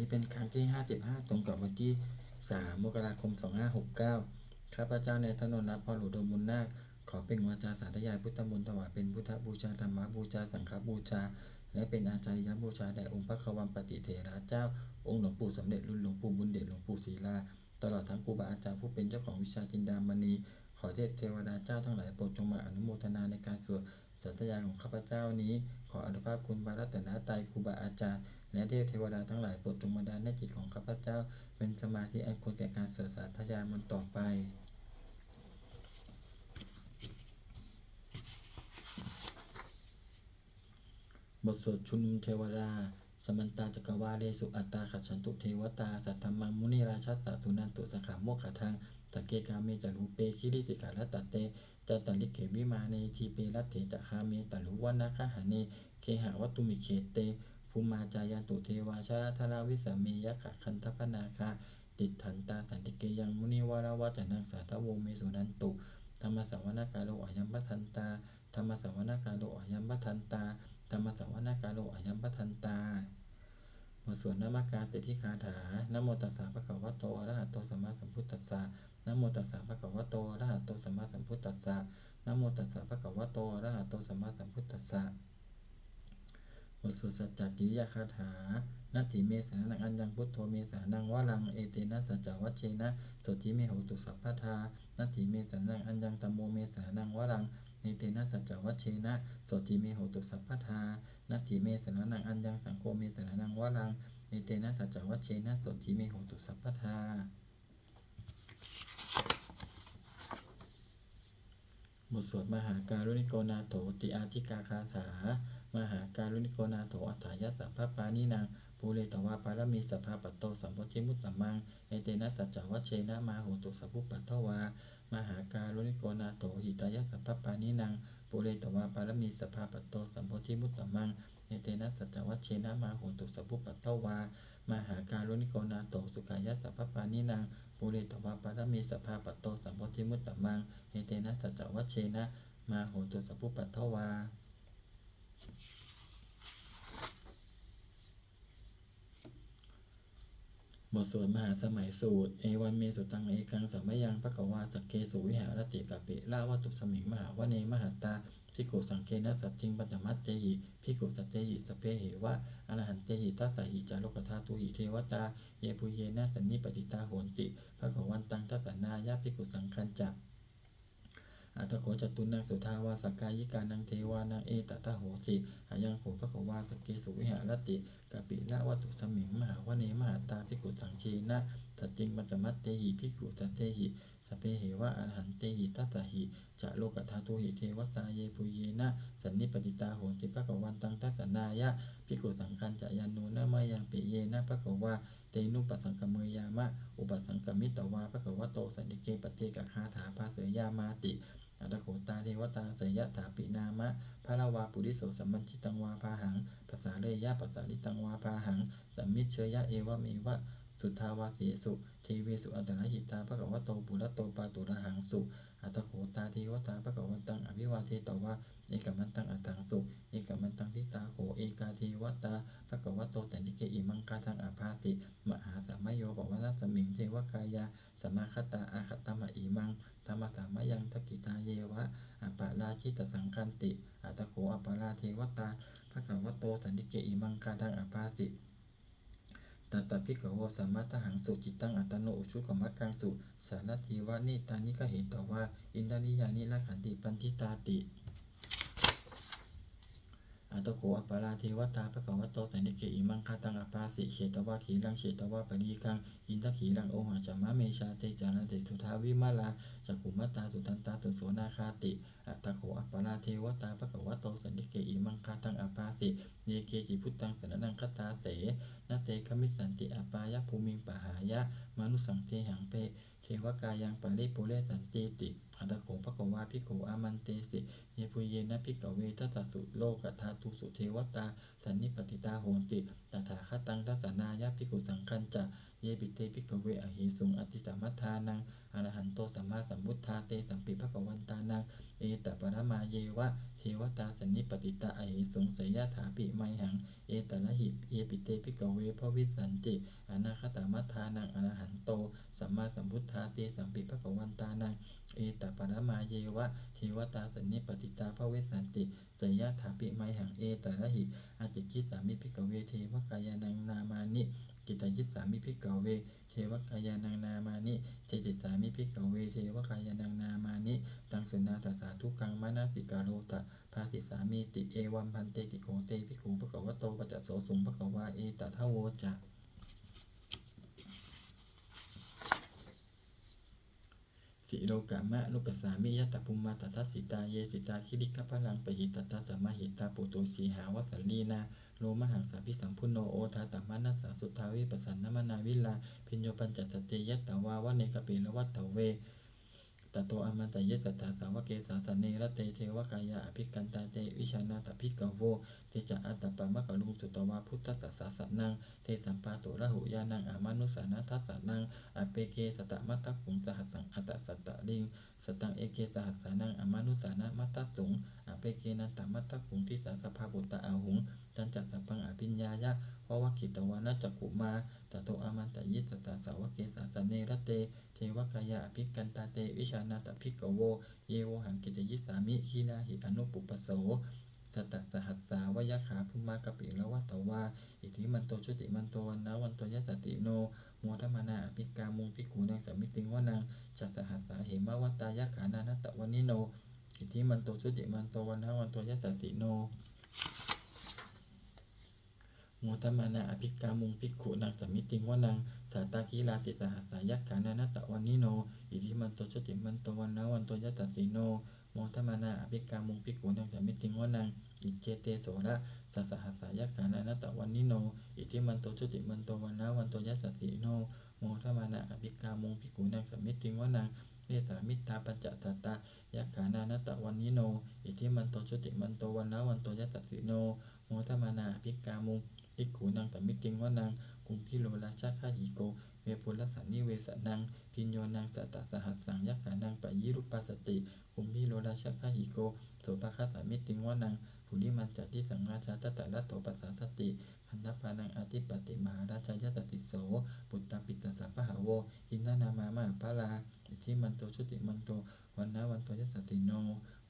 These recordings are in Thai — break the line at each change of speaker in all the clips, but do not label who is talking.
เป็นครั้งที่55ตรงกับวันที่3 มกราคม 2569ข้าพเจ้าในถนนรับพรอุดมบุญนาคขอเป็นวาจาสาธยายพุทธมนต์ถวายเป็นพุทธบูชาธรรมบูชาสังฆบูชาและเป็นอาจาริยบูชาแด่องค์พระควัมปติเถระเจ้าองค์หลวงปู่สมเด็จรุ่นหลวงปู่บุญเดชหลวงปู่ศรีลาตลอดทั้งครูบาอาจารย์ผู้เป็นเจ้าของวิชาจินดามณีขอเทวดาเจ้าทั้งหลายโปรดจงมาอนุโมทนาในการสวดสาธยายของข้าพเจ้านี้ขออนุภาพคุณพระรัตนตรัยครูบาอาจารย์และเทวดาทั้งหลายโปรดจงบันดาลให้จิตของข้าพเจ้าเป็นสมาธิอันควรแก่การสวดสาธยายมันต่อไปบทสวดชุมนุมเทวดาสมันตาจักวาเลสุอัตตาขัจฉันตุเทวตาสัทธรรมังมุนีราชัสสะสุนันตุสขาโมขทังตะเกกาเมจารูเปคิริสิกาลตเตจตันลิเกวิมาเนทีเปรัตเถจะคาเมตลุวนาคหาเนเคหะวัตุมิเขเตภูมาจายันตุเทวาชาราธราวิสเมยะขะคันทพนาคาติถันตาสันติเกยังมุนีวารวัจนังสาทโวเมสุนันตุธรรมสวนากาโลอายัมปทันตาธรรมสวนากาโลอายัมปทันตาธรรมสวนากาโลอายัมปทันตาบทสวดนามการเตติคาถานะโมตัสสะภะคะวะโตอะระหะโตสัมมาสัมพุทธัสสะนะโมตัสสะภะคะวะโตอะระหะโตสัมมาสัมพุทธัสสะนะโมตัสสะภะคะวะโตอะระหะโตสัมมาสัมพุทธัสสะบทสวดสัจจกิริยาคาถานัตถิเมสานังอัญญังพุทโธเมสานังวะรังเอเตนะสัจจวัชเชนะโสติเมโหตุสัพพทานัตถิเมสานังอัญญังตัมโมเมสานังวะรังเอเตนะสัจจวัชเชนะโสติเมโหตุสัพพทานัตถิเมสานังอัญญังสังโฆเมสานังวะรังเอเตนะสัจจวัชเชนะโสติเมโหตุสัพพทาบทสวดมหาการุณิโกนาโถติอาทิกาคาถามหาการุณิโกนาโถอัฏฐายสัพพปานินางภูเรตวาปารมีสัพพปัตโตสัมโพธิมุตตมังเอเตนะสัจจวัชเชนะมาโหตุสัพพุปัตถวามหาการุณิโกนาโถหิตายสัพพปานินางภูเรตวาปารมีสัพพปัตโตสัมโพธิมุตตมังเอเตนะสัจจวัชเชนะมาโหตุสัพพุปัตถวามหาการุณิโกนาโถสุขายสัพพปานินางภูเรตวาปารมีสัพพปัตโตสัมโพธิมุตตมังเอเตนะสัจจวัชเชนะมาโหตุสัพพุปัตถวาบทสวดมหาสมัยสูตรเอวันเมสุตังเอกังสัมมยังภควาสักเกสุวิหารติกะปิลาวัตุสมิงมหาวเนมหัตตาภิกขุสังเกนะสัจจิงปัจจมัตเตหิภิกขุสัจเตหิสเปเหวะอรหันเตหิทัสสะหิจารุกธาตุหิเทวตาเยปุเยนะสันนิปติตาโหนติภควันตังทัสสนายะภิกขุสังคัญจักอัตโขจตุนังสุทาวาสกายิกานังเทวานังเอตตะโหติอายังโขภควาสเกสุวิหารติกะปิละวัตุสมิงมหาวเนมหาตาภิกขุสังเกนะสัจจิงปัจจมัตเตหิภิกขุสัตเตหิสเปเหวะอรหันเตหิทัสสะหิจะโลกธาตุหิเทวตาเยปุเยนะสันนิปติตาโหติภควันตังทัสสนายะภิกขุสังคัญจะยานุนะมายังปิเยนะภควาเตนุปสังกเมยามะอุปสังกมิตวาภควโตสันติเกปเตกะคาถาภาเสยามาติอัตโขตาเทวตาเสยถาปินามะพระลาวาปุริโสสัมมัญชิตังวาพาหังภาษาเรยะภาษาลิตังวาพาหังสัมมิเชยะเอวะเมวะสุทาวาเสสุเทเวสุอัตถหิตาภควโตปุระโตปาตุระหังสุอัตโขตาเทวตาภควันตังอภิวาเทตวะเอกมันตังอัตถังสุเอกมันตังทิตาโขเอกาเทวตาภควโตสันติเกอิมังคาทังอาภาสิมหาสัมมโยปวนาสมิงเทวกายาสัมมาคตาอาคตมะอิมังธรรมสามยังทกิตาเยวะอัปปาราชิตสังคันติอัตโขอัปปาราเทวตาภควโตสันติเกอิมังคาทังอาภาสิตัตตภิกขโวสัมมาทหังสุจิตตังอัตโนอุชุกมักกังสุสารทีวะนิตานิกะเหตวะอินทนิยานิละขันติปันทิตาติอัตโขอัปปาราเทวตาภควโตสันติเกอิมังคาตังอาภาสิเฉตวะขีรังเฉตวะปรีคังอินทขีรังโอหะจัมมะเมชาเตจานันติทุทาวิมาลาจักขุมัตตาสุตันตาตุโสนาคาติอัตโขอัปปาราเทวตาภควโตสันติเกอิมังคาตังอาภาสิเยเกจิพุตตังสนนังคตาเสนาเตคมิสันติอปายะภูมิงปหายะมนุสังเทหังเปเทวกายังปริปุเรสันติติอัตโขภควาภิกขุอามันเตสิเยปุเยนะภิกขเวทัสสะสุโลกธา ทุสุเทวตาสันนิปติตาโหนติตถาคตังทัสสนายะภิกขุสังฆัญจะเยปิเตภิกขเวอหิสุงอติสัมมัทธานังอรหันโตสัมมาสัมพุทธาเตสัมปิภคะวันตานังเอตปรมาเยวะเทวตาสันนิปติตาอหิสุงสยถาปิไมหังเอตนะหิเยปิเตภิกขเวภวิสันติอนาคตมัทธานังอรหันโตสัมมาสัมพุทธาเตสัมปิภคะวันตานังเอตปรมาเยวะเทวตาสันนิปติตาภวิสันติสยถาปิไมหังเอตนะหิอาจิกิสามิภิกขเวเทวกายานังนามานิกิตายิสามิภิกขเวเทวกายานังนามานิเจจิสามิภิกขเวเทวกายานังนามานิตังสุนาตัสสาทุกังมนาสิกาโรตะภาสิสามีติเอวัมพันเตติโขเตภิกขุภควโตปัจจโสสุงภควาเอตทะโวจะสิโลกามะโลกสามิยตปุมมาตทัสสิตาเยสิตาคิริกพลังปหิตตาสัมมาหิตาปุโตสีหาวสัลลีนาโลมหังสาพิสัมพุโนโอทาตัมมานัสสาสุทาวิปัสสันนมนาวิลาพิญโยปัญจสติยตวาวะเนกปิลวัตถเวตโตอมันตเยสัตตาสาวเกสาสเนระเตเทวกายาอภิกันตาเตวิชานาตภิกขโวเตจะอัตตปะมะกะลุงสุตวาพุทธสัสสะสนังเทสัมปาตุระหุยานังอามานุสานาทัสสะนังอเปเกสตะมัตตะขุงสหัสสังอัตตสัตตะลิงสตังเอเกสหัสสานังอามานุสานะมัตตะสุงอเปเกนันตมัตตะขุงทิสาสภาปุตตะอาหุงจันจัสสะปังอภิญญายะววกิตวานะจักขุมาตโตอมันตยิสตตาสาวเกสาสเนระเตเทวกายาอภิกันตาเตวิชานาตภิกขโวเยโวหังกิตยิสามิขีนาหิอนุปุปปโสสตัสสหัสสาวยขาภุมากปิละวัตตวาอิทิมันโตชุติมันโตวันนะวันโตยสติโนโมทมานาอภิกามุงภิกขุนังสมิติงวนังจัสสหัสสาเหมวัตตายขานานัตตวันิโนอิทิมันโตชุติมันโตวันนะวันโตยสติโนโมทมานาอภิกามุงภิกขุนังสมิติงวนังสาตากีลาติสหัสสายักขานานัตตวันิโนอิทิมันโตชุติมันโตวันนะวันโตยสติโนโมทมานาอภิกามุงภิกขุนังสมิติงวนังอิเจเตโสระสัสหัสสายักขานานัตตวันนิโนอิทิมันโตชุติมันโตวันนะวันโตยสติโนโมทมานาอภิกามุงภิกขุนังสมิติงวนังเนสามิตาปัญจตตายักขานานัตตวันนิโนอิทิมันโตชุติมันโตวันนะวันโตยสติโนโมทมานาอภิกามุงภิกขุนังสมิติงวนังกุมพิโลราชาคาหิโกเวปุลสันนิเวสนังพิญโยนังสัตตสหัสสังยักขานังปะยิรุปัสสติกุมพิโลราชาคาหิโกโสภคัสสมิติงวนังภูริมันจัตติสังราชาตตะละโตปัสสาสติพันธปานังอธิปติมหาราชายตติโสปุตตปิตสัพพะหาโวหินนามามะพะลาอิทิมันโตชุติมันโตวันนะวันโตยสติโน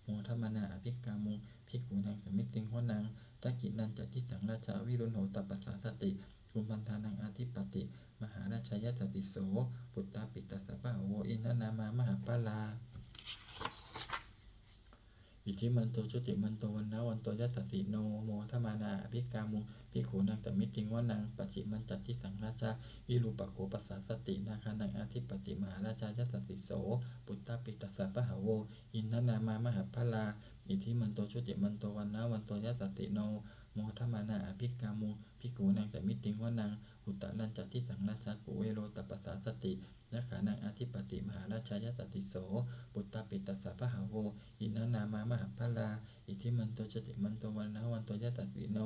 โมทมานาอภิกามุงภิกขุนังสมิติงวนังตักกินันจัตติสังราชาวิรุณโหตปัสสาสติกุมพันธานังอธิปติมหาราชายตติโสปุตตปิตสัพพะหาโวอินทนามามหาพะลาอิทิมันโตชุติมันโตวันนะวันโตยสติโนโมทมานาอภิกามุงภิกขุนังสมิติงวนังปัจฉิมันจัตติสังราชาวิรูปโขปัสสาสตินาคานังอธิปติมหาราชายตติโสปุตตปิตสัพพะหาโวอินทนามามหาพะลาอิทิมันโตชุติมันโตวันนะวันโตยสติโนโมทมานาอภิกามุงภิกขุนังสมิติงวนังอุตตรัญจัตติสังราชากุเวโรตปัสสาสตินาคานังอธิปติมหาราชายตติโสปุตตปิตสัพพะหาโวอินทนามามหาพะลาอิทิมันโตชุติมันโตวันนะวันโตยสติโน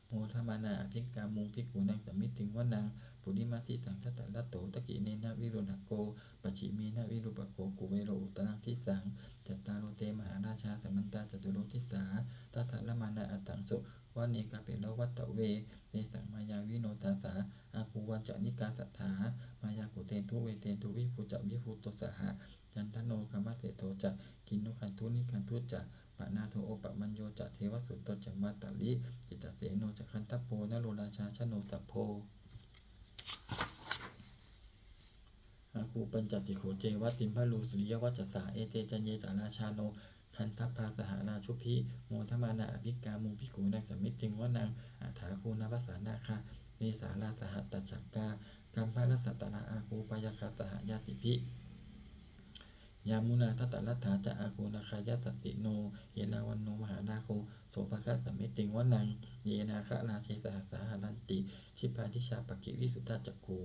โมทมานาอภิกามุงภิกขุนังสมิติงวนังปุริมาทิสังทัตตะละโตตะกิเนนะวิรุณโกปัจฉิเมนะวิรูปโกกุเวโรอุตรังทิสังจัตตาโรเตมหาราชาสัมมันตาจตุโรทิสาตถะละมานาอัตถังสุวะเนกาเปละวัตตะเวเนสังมายาวิโนตาสาอาคูวันจนิกาสัทธามายากุเตทุเวเตทุวิภูจะวิภูโตสหะจันทโนกามะเสโทจะกินนุขันทุนิขันทุจะปะนาโทโอปะมัญโยจะเทวสุตโตจะมาตาลิจิตตเสโนจะคันทัพโพนโรราชาชโนสัพโพอาคูปัญจติโขเจวัตติมพะลูสุริยวัจจสาเอเตจันเยจาราชาโนคันทัพพาสหานาชุพิโมทมานาอภิกามุงภิกขุนังสมิติงวนังอัฏฐาคูนภัสสานาคาเนสาราสหัตตจักกากัมภารสัตตนาอาคูปยคาสหญาติภิยามุนาทัตตลัทธาจะอาคูนาคายสัตติโนเยนาวันโนมหานาโคโสภคัสสมิติงวนัง เยนาคะราเชสหัสสาหารันติชิปาทิชาปกิวิสุทธาจักขู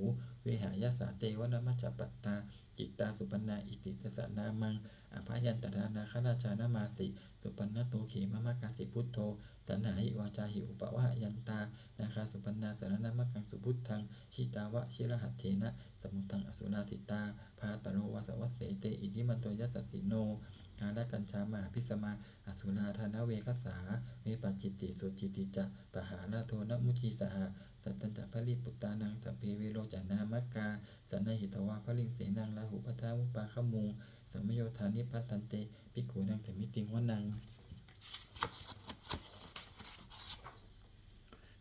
เวหายาสาเตวนมัจจปัตตาจิตตาสุปันนาอิติตสนามังอภยันตถานาคราชานามาสิสุปันนโตเขมะมะกาสิพุทโธสันหาหิวาจาหิอุปวะยันตานาคาสุปันนาสารนามะกังสุพุทธังชิตาวะชิรหัตเถนะสมุตังอสุราสิตาภาตโรวาสวัสเสเตอิทิมันโตยัสสสิโนกาลกัญชามหาพิสมาอสุราธนาเวคัสสาเวปัจจิติสุจิติจะปหาราโทนมุทีสหสัตตัญจะพลิปุตตานังสัพเพเวโรจานามักกาสันนหิตวาพลิงเสนังลาหุปทามุปาขมูสัมมโยธานิปัตตันเตภิกขุนังสมิติงวนัง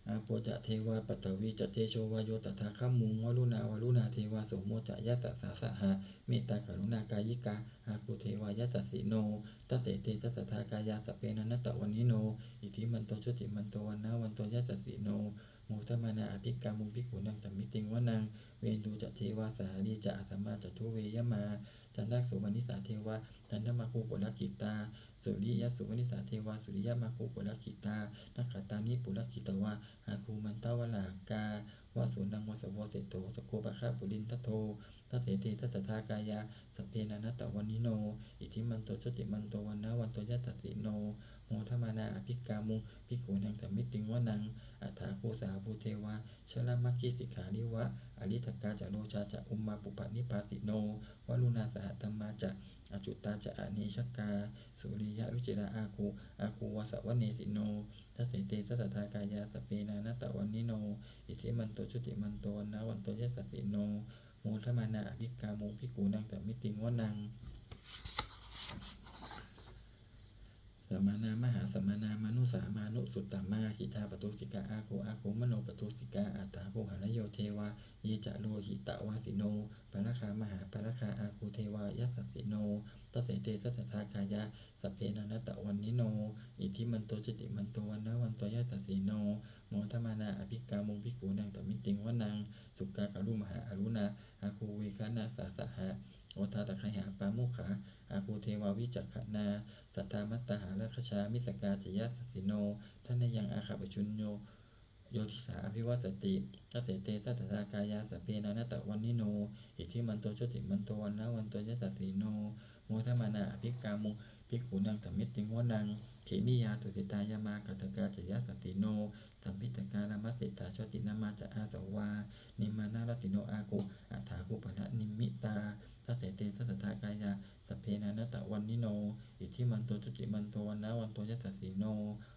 อาโปจะเทวาปัตตวีจะเตโชวาโยตถาคัมมุงวรุณาวรุณาเทวาโสโมจะยัสสะสะหะเมตตากรุณากายิกาอาภูเทวายัสสสิโนตัสเสเตตัสสะทากายาสเปนันตะวันนิโนอิทิมันโตชุติมันโตวันนาวันโตยัสสสิโนโมทมานาอภิกามุภิกขุนังสัมมิติงวนังเวนดูจะเทวาสาลีจะอัสมาจะทุเวยมาจันทักสุวรรณิสาเทวาจันทมาคูปุรกิตาสุริยสุวรรณิสาเทวาสุริยมาคูปุรกิตานักขตานิปุรกิตวาอาคูมันตาวลากาวาสุนังวสวเสโตสโกปะคาปุรินทโททัสเสติทัสสะทากายาสเพนันตะวันนิโนอิทิมันโตชุติมันโตวันนาวันโตยัสสสิโนโมทมานาอภิกามุภิกขุนังสัมมิติงวนังอัฏฐาโคสาภูเทวาชลมัคคิสิกขานิวะอริทกาจะโลชาจะอุมมาปุปนิปาสิโนวลุณาสหธรรมาจะอจุตตาจะอเนชกาสุริยะวิจิราอาคูวสวเนสิโนทัสเสเตทัสสะทากายาสเปนานาตะวันนิโนอิทิมันโตชุติมันโตวันนาวันโตยัสสสิโนโมทมานาอภิกามุภิกขุนังสัมมิติงวนังสมานามหาสมานามนุสามานุสุตตามาหิทาปตุสิกาอาโคมโนปตุสิกาอัตถาโคหานโยเทวาเยจะโลหิตะวาสิโนปะระคามหาปะระคาอาคูเทวายัสสสิโนตัสเสเตสัสสะทากายาสเพนันตะวันนิโนอิทิมันโตจิติมันโตวันนาวันโตยัสสสิโนโมทมานาอภิกามุภิกขุนังตมิติงวนังสุกากาลุมหาอรุณาอาคูเวคานาสาสหะโอทาตะไคหาปาโมขะอาคูเทวาวิจักขนาสัทธามัตตาหาราคชามิสกาจยัสสิโนท่านยังอาคาปชุนโยทิสาอภิวัสติทัสเสเตสัตถากายาสเพนานาตะวันนิโนอิทิมันโตชุติมันโตวันนาวันโตยัสสสิโนโมทมานาอภิกามุภิกขุนังสัมมิติงวนังเขนิยาตุสิตายามากัตกาจยัสสติโนสัมพิตกาลามัสสิตาชตินามาจะอาสวานิมานาลติโนอากุอัฏฐาคุปนะนิมิตาทัสเสเตสัตถากายาสเพนานาตะวันนิโนอิทิมันโตชุติมันโตวันนาวันโตยัสสสิโน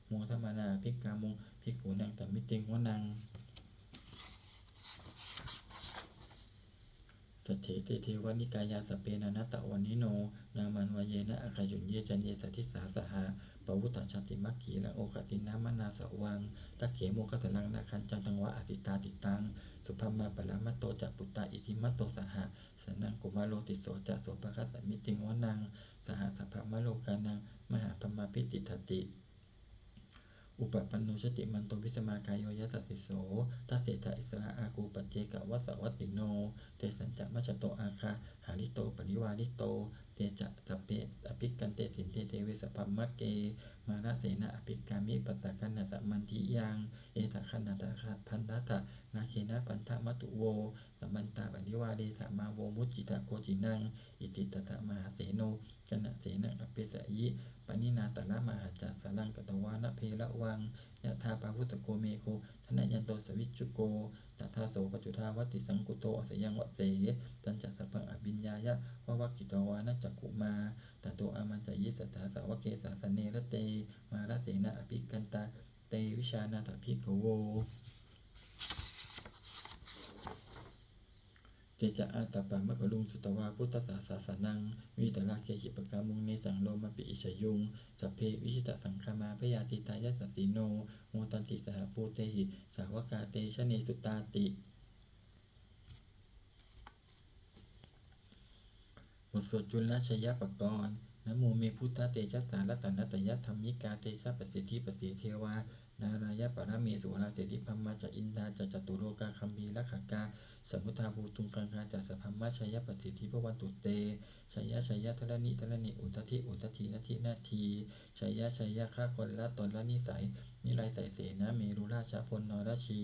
โมทมานาภิกามุภิกขุนังสัมมิติงวนังสัทเถเตเทวนิกายาสเปนานาตะวันนิโนนามันวเยนะอาคายุนเยจันเยสัทธิสาสหาปวุตตชาติมัคคีและโอคตินามนาสวังตะเขโมคตลังนาคันจันตังวะอสิตาติตังสุภมาปะละมะโตจะปุตตาอิทิมัตโตสหะสนังกุมาโลติโสจะโสภคัสสมิติงวนังสหสัพพมะโลกานังมหาปมาพิติทติอุปปันโนชติมันโตวิสมากายโยยัสสิโสทัสเสทะอิสระอาคูปัจเจกวัสวัตติโนเตสัญจะมัชโตอาคาหาริโตปริวาริโตเตจะสเปอภิกันเตสินเตเทเวสปัมมะเกมาราเสนะอภิกามิปัสสะกันนะสัมมันทิยังเอตะคันนะตะพันธะตะนาเคนะปันทะมัตุโวสัมมันตาปริวาเดสะมาโวมุจจิตะโกจินังอิติตถะมหาเสโนกนะเสนะอภิสยิปนินาตละมหาจัสสลังกตวานะเพละวังยะธาปาพุตโกเมโคธนยันโตสวิจจุโกตถาโสปัจจุทาวัติสังกุโตอสยังวะเสตัญจัสสะพังอภิญญายะวะวักขิตวานะจักขุมาตโตอามันจะยิสัทธาสาวะเกสาสเนระเตมาราเสนะอภิกันตาเตวิชานาถภิกขโวเตจะอาตปามะกะลุงสุตวาพุทธศาสนังวิตราเคหิปกามุงเนสังโลมปิอิชยุงสัพเพวิชิตสังคมาพยาติตายัสสสิโนโมตันติสหภูเตหิสาวกาเตชะเนสุตาติบทสวดจุลชยปกรณ์นะโมเมพุทธเตชะสารตันตยธรรมิกาเตชะปสิทธิปสิเทวา นารายะปรมีสุราเสติพัมมาจะอินดาจะจตุโลกาคัมภีรขากาสมุทาภูตุงกังคาจัสสะพัมมาชัยยะปสิทธิภวันตุเตชัยยะชัยยะทรณิทรณิอุทธิอุทธินาทินาทีชัยยะชัยยะฆ่าคนละตนละนิสัยนิไรใส่เสนาเมรุราชพลนรชี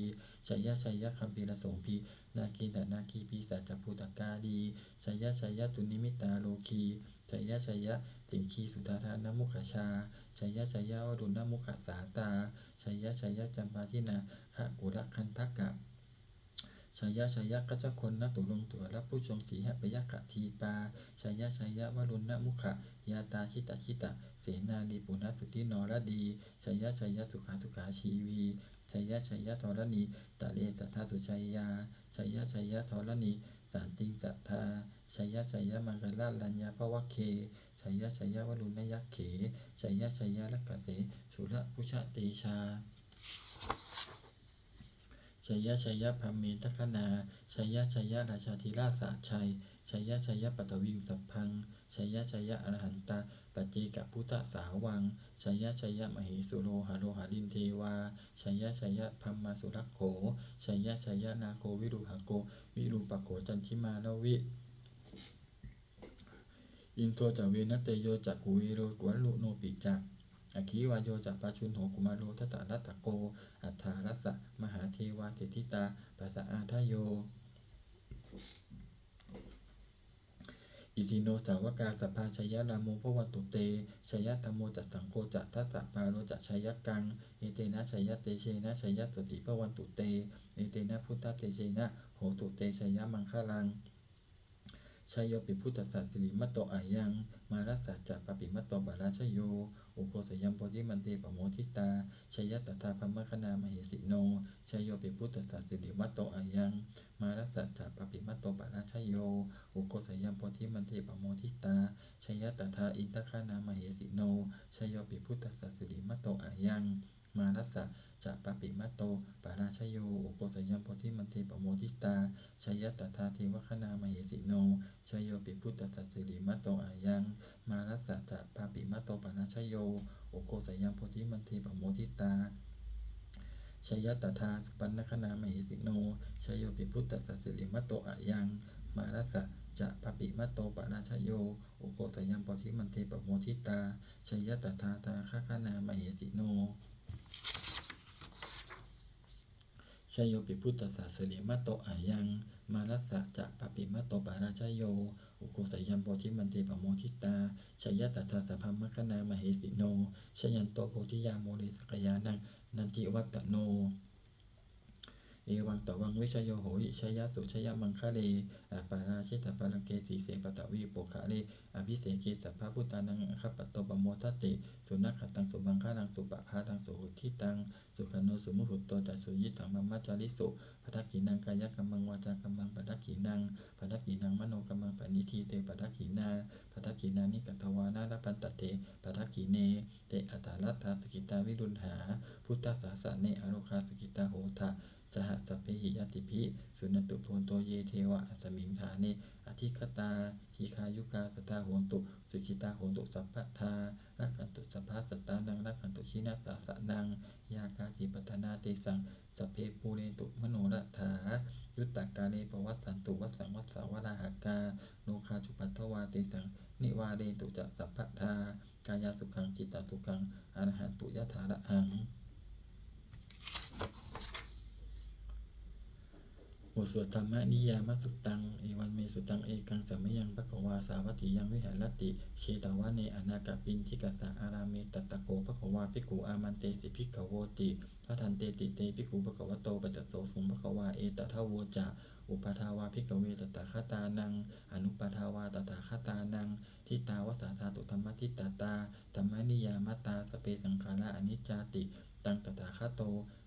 ชัยยะชัยยะคัมภีรสงพีนาคีดานาคีปีศาจภูตกาดีชัยยะชัยยะตุนิมิตาโลคีชัยยะชัยยะสิงคีสุตาธานมุขชาชัยยะชัยยะวรุณมุขสาตาชัยยะชัยยะจัมปาทินาขะกุระคันทกะชัยยะชัยยะกัจจคนนตุลงตัวรับผู้ชงสีหปยักขะทีปาชัยยะชัยยะวรุณมุขะยาตาชิตาชิตะเสนาลีปุณสุตินรดีชัยยะชัยยะสุขาสุขาชีวีชัยยะชัยยะธรณีตะเลสัทธาสุชัยยาชัยยะชัยยะธรณีสันติสัทธาชัยยะชัยยะมังคลาลัญญาภวเคชัยยะชัยยะวรุณยักเขชัยยะชัยยะลักขะเสสุรพุชติชาชัยยะชัยยะพรหมเมทคนาชัยยะชัยยะราชาธิราชสาชัยชัยยะชัยยะปัตตวิงสัพพังชัยยะชัยยะอรหันตาปฏิกะพุทธสาวังชัยยะชัยยะมหิสุโรหะโรหะลินเทวาชัยยะชัยยะพัมมาสุรักโขชัยยะชัยยะนาโควิรุหะโกวิรูปโขจันทิมาลวิอินโทจเวนะเตโยจักขุเวโรกวนลุโนปิจักอคีวาโยจักปาชุนโหกุมารโรทัตตะรัตตะโกอัฏฐารัสสะมหาเทวาเศรษฐิตาปัสสะอาทโยอิสิโนสาวกาสัพพาชัยยะราโมภวันตุเตชัยยะธรรมโมจัตสังโฆจัตทัสสะปาโรจัชัยยะกังเอเตนะชัยยะเตเชนะชัยยะสติภวันตุเตเอเตนะพุทธเตเชนะโหตุเตชัยยะมังคลังชัยโยปิพุทธสัสสิริมัตโตอายังมารัสสะจัปปิมัตโตบาราชโยอุโกสยัมโพธิมันเตปโมทิตาชัยยะตถาพัมมคณามเหสิโนชัยโยปิพุทธสัสสิริมัตโตอายังมารัสสะจัปปิมัตโตบาราชโยอุโกสยัมโพธิมันเตปโมทิตาชัยยะตถาอินทคานามเหสิโนชัยโยปิพุทธสัสสิริมัตโตอายังมารัสสะจะปปิมัตโตปาราชโยอุโกสยัมโพธิมันเตปโมทิตาชัยยะตถาเทวคณามเหสิโนชัยโยปิพุทธสัสสิริมัตโตอายังมารัสสะจะปปิมัตโตปาราชโยอุโกสยัมโพธิมันเตปโมทิตาชัยยะตถาสุปันนคณามเหสิโนชัยโยปิพุทธสัสสิริมัตโตอายังมารัสสะจะปปิมัตโตปาราชโยอุโกสยัมโพธิมันเตปโมทิตาชัยยะตถาตาคคณามเหสิโนชัยโยปิพุทธสัสสิริมัตโตอายังมารัสสะจะปปิมัตโตปาราชโยอุโกสยัมโพธิมันเตปโมทิตาชัยยะตถาสัพพมคณามเหสิโนชยันโตโพธิยาโมเลสกยานังนันทิวัตตโนเอวังตวังวิชโยโหหิชยสุชยมังคะเลอปาราชิตปารังเกสีเสปตวิโปคะเลอภิเสกีสัพพะพุทธานังอคัปปโตปโมทัตติสุนัขขตังสุบังคะนังสุปะพาตังสุหุทิตังสุขโนสุมุหุตโตจัสุยิถังมัมมัจจาริสุปัฏกินังกายกัมมังวาจากัมมังปัฏกินังมโนกัมมังปณิทีเตปัฏกินานิกัตถวานาลปันตเตปัฏกิเนเตอัตตาลัตถาสกิตาวิรุณหาพุทธสาสะเนอโรคาสกิตาโหทะสหัสสเพหิยติภิสุนันตุโพนโตเยเทวะสมิงฐาเนอธิคตาหิคายุกาสตาโหนตุสุขิตาโหนตุสัพพทารักขันตุสัพพะสตานังรักขันตุชินาสาสะนังยากาจิปตนาเตสังสัพเพปูเรตุมโนรัฐายุตตากาเลปวัตสันตุวัสสังวัสสาวราหากาโนคาจุปัตถวาเตสังนิวาเรตุจะสัพพทากายาสุขังจิตตสุขังอรหันตุยถาระหังบทสวดธรรมนิยามสุตังเอวันเมสุตังเอกังสัมมยังภควาสาวัตถิยังวิหารติเชตาวะเนอนากปินทิกัสสะอาราเมตตะโกภควาภิกขุอามันเตสิภิกขโวติทัทันเตติเตภิกขุภควโตปัจจโสสุงภควาเอตถาวโวจะอุปทาวาภิกขเวตตาคตานังอนุปทาวาตถาคตานังทิตาวสาสาตุธรรมทิตตาธรรมนิยามตาสเปสังขาระอนิจจาติตังตถาคโต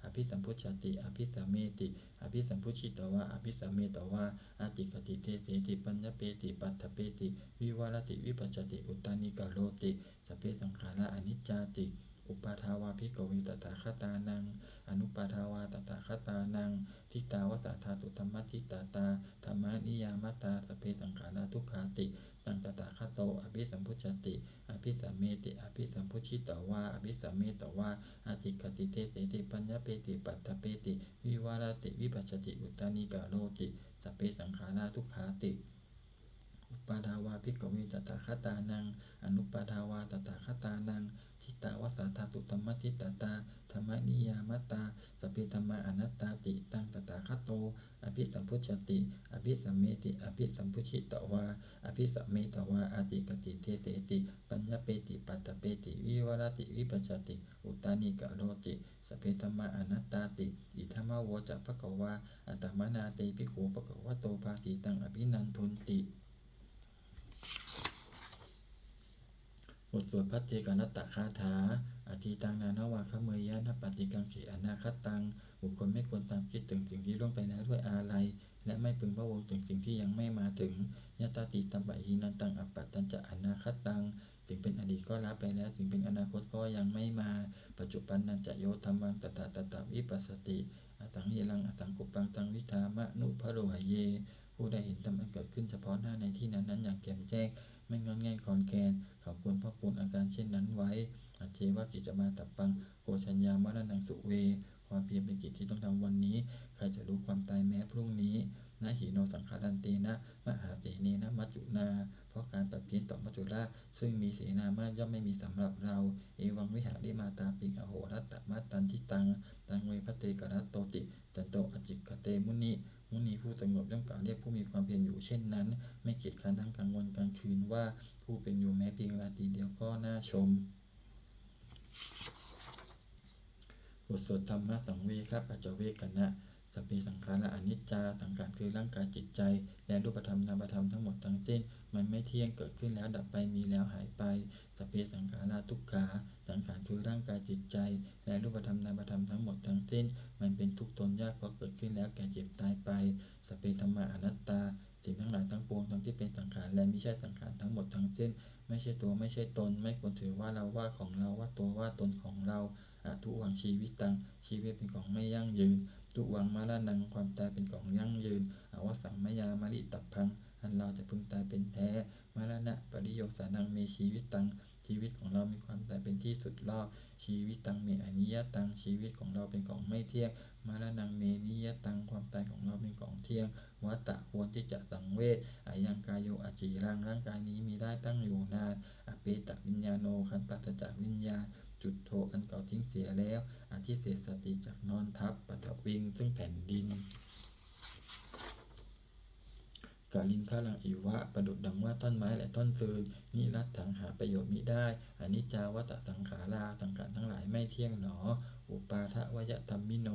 อภิสัมพุชติอภิสัมเมติอภิสัมพุชิตวะอภิสัมเมตวะอาติกติเตเสติปัญญเปติปัตถเปติวิวารติวิปัจจติอุตตานิกาโรติสเปสังขาระอนิจจาติ อุปาทาวาภิกขเวตถาคตานังอนุปาทาวาตถาคตานังทิตาวสัทธาตุธรรมทิตาตาธรรมานิยามตาสเพสังขาราทุกขาติตังตถาคโตอภิสัมพุชติอภิสัมเมติอภิสัมพุชิตวาอภิสัมเมตวาอติกติเตเสติปัญญเปติปัตตเปติวิวารติวิปัสสติอุตตานิกาโรติสเพสังขาราทุกขาติอุปาทาวาภิกขเวตถาคตานังอนุปาทาวาตถาคตานังทิตาวสัทธาตุธรรมทิตตาธรรมนิยามตาสเพธรรมาอนัตตาติตังตถาคโตอภิสัมพุชติอภิสัมเมติอภิสัมพุชิตวาอภิสัมเมตวาอาติกติเทเสติปัญญเปติปัตตเปติวิวรติวิปัสสติอุตตานิกาโรติสเพธรรมาอนัตตาติอิทัมมโวจะภควาอัตตมนาเตภิกขุภควโตภาสีตังอภินันทุนติบทสวดพัทเทกนัตตคาถาอธิตังนานวาคเมยยะนปฏิกังขีอนาคตังบุคคลไม่ควรตามคิดถึงสิ่งที่ล่วงไปแล้วด้วยอาลัยและไม่พึงพะวงถึงสิ่งที่ยังไม่มาถึงยตติตัมปะหินันตังอัปปัตตัญจะอนาคตังสิ่งเป็นอดีตก็ละไปแล้วสิ่งเป็นอนาคตก็ยังไม่มาปัจจุบันนันจะโยธรรมังตถาตถาวิปัสสติอสังหิรังอสังกุปังตังวิธามะนุภโรหะเยผู้ใดเห็นธรรมอันเกิดขึ้นเฉพาะหน้าในที่นั้นอย่างแจ่มแจ้งไม่งอนแง่นคอนแกนเขาควรพอกพูนอาการเช่นนั้นไว้อาเจวะกิจมาตับปังโกชัญญามรณังสุเวความเพียรเป็นกิจที่ต้องทำวันนี้ใครจะรู้ความตายแม้พรุ่งนี้นะหิโนสังขารันเตนะมหาเสเนนะมัจจุนาเพราะการตัดเพี้ยนต่อมัจจุราชซึ่งมีเสนามากย่อมไม่มีสำหรับเราเอวังวิหาริมาตาปิงอโหรัตตมัตตันทิตังตังเวพเตกรัตโตติจันโตอจิกเตมุนีผู้สงบย่อมกล่าวเรียกผู้มีความเพียรอยู่เช่นนั้นไม่เกียจคร้านทั้งกลางวันกลางคืนว่าผู้เป็นอยู่แม้เพียงราตรีเดียวก็น่าชมบทสวดธรรมะสังเวคะปัจจเวกนะสัพเพสังขาระอนิจจาสังขารคือร่างกายจิตใจและรูปธรรมนามธรรมทั้งหมดทั้งสิ้นมันไม่เที่ยงเกิดขึ้นแล้วดับไปมีแล้วหายไปสัพเพสังขาราทุกขาสังขารคือร่างกายจิตใจและรูปธรรมนามธรรมทั้งหมดทั้งสิ้นมันเป็นทุกข์ทนยากเพราะเกิดขึ้นแล้วแก่เจ็บตายไปสัพเพธัมมาอนัตตาสิ่งทั้งหลายทั้งปวงทั้งที่เป็นสังขารและไม่ใช่สังขารทั้งหมดทั้งสิ้นไม่ใช่ตัวไม่ใช่ตนไม่ควรถือว่าเราว่าของเราว่าตัวว่าตนของเราทุวังชีวิตตังชีวิตเป็นของไม่ยั่งยืนทุวังมรณังความตายเป็นของยั่งยืนอวสังมยามริตับพังอันเราจะพึงตายเป็นแท้มรณะปริโยสานังมีชีวิตตังชีวิตของเรามีความตายเป็นที่สุดรอบชีวิตตังเมอนิยตังชีวิตของเราเป็นของไม่เที่ยงมรณังเมนิยตังความตายของเราเป็นของเที่ยงวัตตะควรที่จะสังเวชอายังกายโยอจีรังร่างกายนี้มีได้ตั้งอยู่นานอเปตวิญญาโนขันปัตจากวิญญาจุดโทอันเก่าทิ้งเสียแล้วอธิเศษสติจากนอนทับปัทวิงซึ่งแผ่นดินกาลินพลังอิวะประดุจดังว่าต้นไม้และต้นฟืนนิรัตถังหาประโยชน์มิได้อนิจจาวัตสังขาราสังขารทั้งหลายไม่เที่ยงหนออุปาทวยธรรมมิโน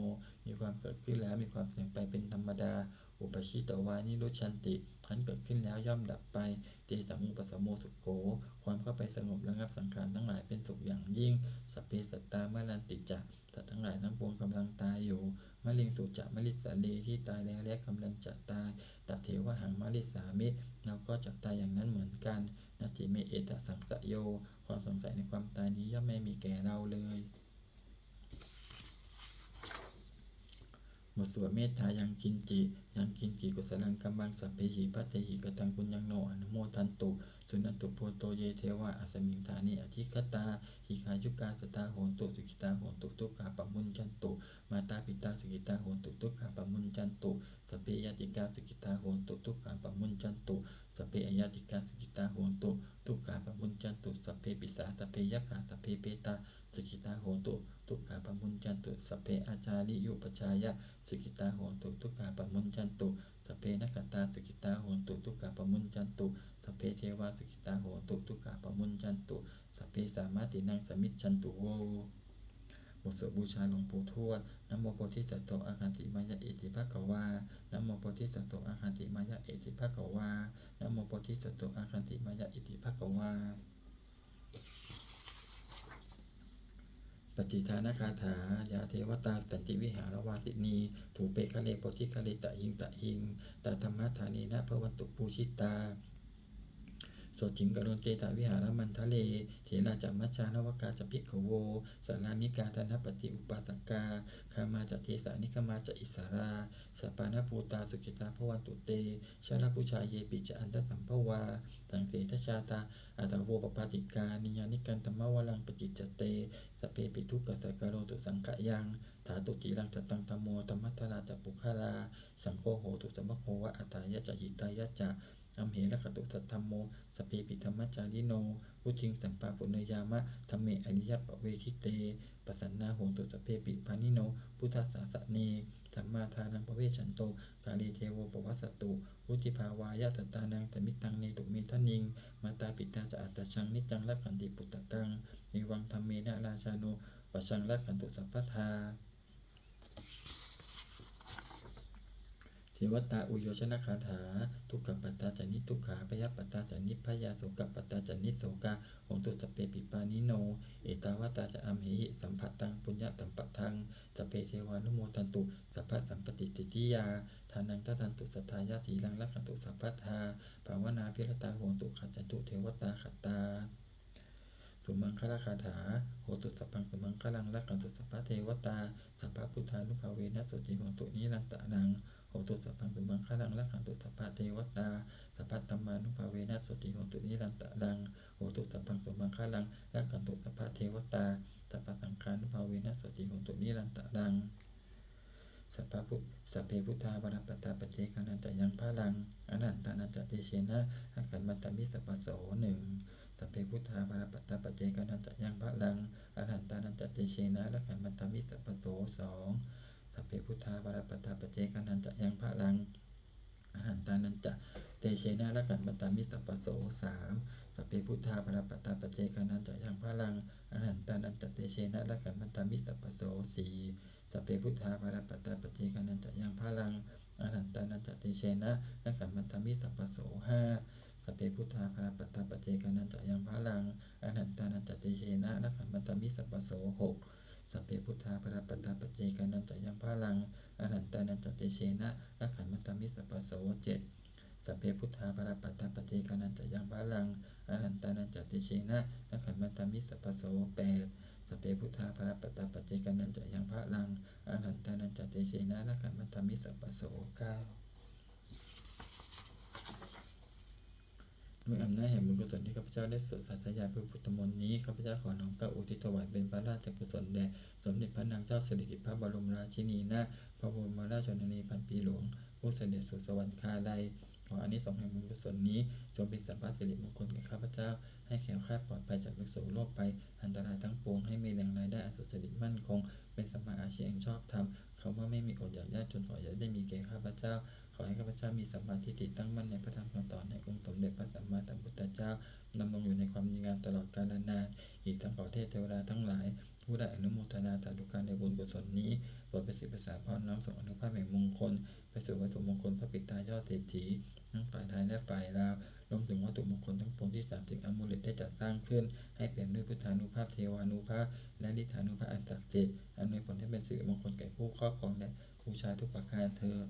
มีความเกิดขึ้นแล้วมีความเสื่อมไปเป็นธรรมดาอุปชิตวานิรุชันติขันเกิดขึ้นแล้วย่อมดับไปเตสังอุปสมโมสุโขความเข้าไปสงบระงับสังขารทั้งหลายเป็นสุขอย่างยิ่งสัพเพสัตตามรันติจักสัตว์ทั้งหลายทั้งปวงกำลังตายอยู่มะลิงสุจะมะลิสาเลที่ตายแล้วและกำลังจะตายตัเทวหังมะลิสามิเราก็จะตายอย่างนั้นเหมือนกันนัตถิเมเอตสังสโยความสงสัยในความตายนี้ย่อมไม่มีแก่เราเลยบทสวดเมตตายังกินจิกุศลังกัมบังสัพเพหิพัตเตหิกตังปุญญังโนอนุโมทันตุสุนันตุโพโตเยเทวะอัสมิงฐานิอธิคตาหิคายุกาสตาโหนตุสุขิตาโหนตุทุกขาปมุญจันตุมาตาปิตาสุขิตาโหนตุทุกขาปมุญจันตุสัพเพยติกาสุขิตาโหนตุทุกขาปมุญจันตุสัพเพอยติกาสุขิตาโหนตุทุกขาปมุญจันตุสัพเพปิสาสัพเพยัคขาสัพเพเปตาสุขิตาโหนตุทุกขาปมุญจันตุสัพเพอาจาริยุปชายะสุขิตาโหนตุทุกขาปมุญจันตุสัพเพนักตาสุขิตาโหนตุทุกขาปมุญจันตุสัพเพเทวาสุขิตาโหนตุทุกขาปมุญจันตุสัพเพสามาตินังสมิจฉันตุโวบทสวดบูชาหลวงปู่ทวดนะโมโพธิสัตว์โตอาคันติมายะเอติภะคะวานะโมโพธิสัตว์โตอาคันติมายะเอติภะคะวานะโมโพธิสัตว์โตอาคันติมายะเอติภะคะวาปฏิทานคาถายาเทวตาสันติวิหารวาสินีถูเปคะเลโพธิคะเลตะหิงตะหิงตาธรรมะฐานีนะภวันตุปูชิตาโส ถิงกโรนเตถาวิหารมันทะเลเถราจามัชฌานวกาจะภิกขโวสารามิกาธนปฏิอุปาสกาคามาจะเทสานิคมาจะอิสาราสัปปานาภูตาสุจิตาภวันตุเตชาลปุชาเยปิจะอันตสัมภวาสังเสทชาตาอัตโวปปาติกานิยานิกันตมะวลังปจิจจเตสเปปิทุกขสักการโรตุสังขยังถาตุจิรังจตังธรรมโมธรรมัทราจะปุคาราสังโฆโหตุสัมภโควะอัตตายะจะหิตายะจะอัมเหระคตุสัทธัมโมสเปปิธรรมจาริโนวุจิงสัมปาปุเนยามะธรรมเมอริยปเวทิเตปสันนาโหตุสเปปิปานิโนพุทธสาสเนสัมมาทานังปเวชันโตกาลีเทโวปวัสสตุวุติภาวายะตตานังตมิตังเนตุเมทนิงมาตาปิตาจะอัตตชังนิจังรักขันติปุตตะกังนิวังธรรมเมนะราชาโนปชังรักขันตุสัพพทาเทวตาอุโยชนะคาถาทุกขปัตตาจานิทุกขาพยปัตตาจานิพยาโสกปัตตาจานิโสกาโหตุสเปปิปานิโนเอตาวตาจะอัมเหหิสัมภัตตังปุญญะตัมปะทังสเปเทวานุโมทันตุสัพพสัมปติติติยาทานังตทันตุสัทธายาสีลังรักขันตุสัพพทาภาวนาพิรตาโหตุขัจจตุเทวตาขัตตาสุมังคลคาถาโหตุสัพพังสุมังคลังรักขันตุสัพพเทวตาสัพพพุทธานุภาเวนะสุจิโหตุนิรันตะนังโหตุสัพพังสุมังคลังรักขันตุสัพพเทวตาสัพพตัมมานุภาเวนะสุจิโหตุนิรันตะนังโหตุสัพพังสุมังคลังรักขันตุสัพพเทวตาสัพพสังฆานุภาเวนะสุจิโหตุนิรันตะนังสัพเพพุทธาบาลปตาปเจกานันจะยังพาลังอนันตานันจะเตเชนะหักขันมันตมิสัพพโสหนึ่งสัพเพพุทธาบาลปตาปเจกานันจะยังพาลังอนันตานันจะเตเชนะหักขันมันตมิสัพพโสสองสัพเพพุทธาบาลปตาปเจกานันจะยังพาลังอนันตานันจะเตเชนะหักขันมันตมิสัพพโสสามสัพเพพุทธาบาลปตาปเจกานันจะยังพาลังอนันตานันจะเตเชนะหักขันมันตมิสัพพโสสี่สัพเพพุทธาภาลปัตตาปเจกานันจะยังพาลังอนันตานันจะเตเชนะและขันมันตมิสัพพโสห้าสัพเพพุทธาภาลปัตตาปเจกานันจะยังพาลังอนันตานันจะเตเชนะและขันมันตมิสัพพโสหกสัพเพพุทธาภาลปัตตาปเจกานันจะยังพาลังอนันตานันจะเตเชนะและขันมันตมิสัพพโสเจ็ดสัพเพพุทธาภาลปัตตาปเจกานันจะยังพาลังอนันตานันจะเตเชนะและขันมันตมิสัพพโสแปดสัพเพพุทธาภาลปัตตาปเจกานันจะยังพาลังอนันตานันจะเตเชนะและขันมันตมิสัพพโสเก้าด้วยอำนาจแห่งบุญกุศลที่ข้าพเจ้าได้สวดสาธยายพระพุทธมนต์นี้ข้าพเจ้าขอน้อมกล้าอุทิศถวายเป็นพระราชกุศลแด่สมเด็จพระนางเจ้าสิริกิติ์พระบรมราชินีนาถพระบรมราชชนนีพันปีหลวงผู้เสด็จสู่สวรรคาลัยขออานิสงส์แห่งบุญกุศลนี้จงเป็นสัพพสิริมงคลแก่ข้าพเจ้าให้แข็งแกร่งปลอดภัยจากทุกโศกโรคภัยอันตรายทั้งปวงให้มีแหล่งรายได้อันสุจริตมั่นคงเป็นสัมมาอาชีพชอบธรรมคำว่าไม่มีอดอยากยากจนขออย่าได้มีแก่ข้าพเจ้าขอให้ข้าพเจ้ามีสัมมาทิฏฐิตั้งมั่นในพระธรรมคำสอนแห่งองค์สมเด็จพระสัมมาสัมพุทธเจ้าดำรงอยู่ในความดีงามตลอดกาลนานอีกทั้งขอเทพเทวดาทั้งหลายผู้ได้อนุโมทนาสาธุการในบุญกุศลนี้โปรดประสิทธิ์ประสานพรน้อมส่งอนุภาพแห่งมงคลไปสู่วัตถุมงคลพระปิตายอดเศรษฐีทั้งฝ่ายไทยและฝ่ายลาวรวมถึงวัตถุมงคลทั้งปวงที่30อมูลได้จัดสร้างขึ้นให้เปี่ยมด้วยพุทธานุภาพเทวานุภาพและฤทธานุภาพอันศักดิ์สิทธิ์อำนวยผลให้เป็นสิริมงคลแก่ผู้ครอบครองและผู้ใช้ทุกประการเทอญ